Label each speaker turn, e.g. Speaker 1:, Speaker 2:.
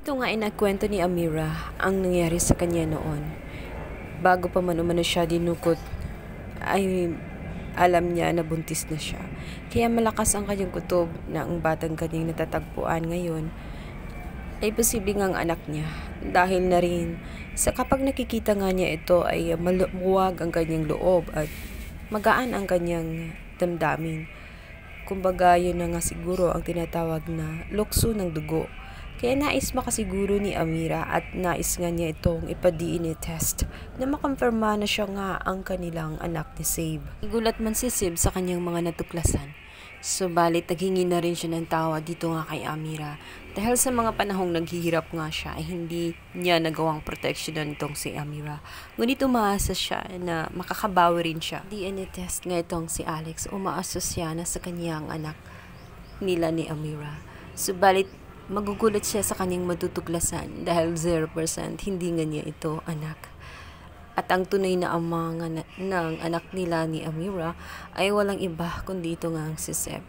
Speaker 1: Ito nga ay nagkwento ni Amira ang nangyari sa kanya noon. Bago pa man umano siya dinukot, ay alam niya na buntis na siya. Kaya malakas ang kanyang kutob na ang batang kanyang natatagpuan ngayon ay posibleng ang anak niya. Dahil na rin sa kapag nakikita nga niya ito ay maluwag ang kanyang loob at magaan ang kanyang damdamin. Kumbaga yun na nga siguro ang tinatawag na lukso ng dugo. Kaya nais makasiguro ni Amira at nais nga niya itong ipa-DNA test na makonfirma na siya nga ang kanilang anak ni Save. Igulat man si Save sa kanyang mga natuklasan. Subalit naghingi na rin siya ng tawa dito nga kay Amira dahil sa mga panahong naghihirap nga siya ay hindi niya nagawang proteksyonan itong si Amira. Ngunit umaasa siya na makakabawi rin siya. DNA test nga itong si Alex, umaasosya na sa kanyang anak nila ni Amira. Subalit magugulat siya sa kanyang matutuklasan dahil 0% hindi nga niya ito anak. At ang tunay na ama ng anak nila ni Amira ay walang iba kundi ito nga si Seb.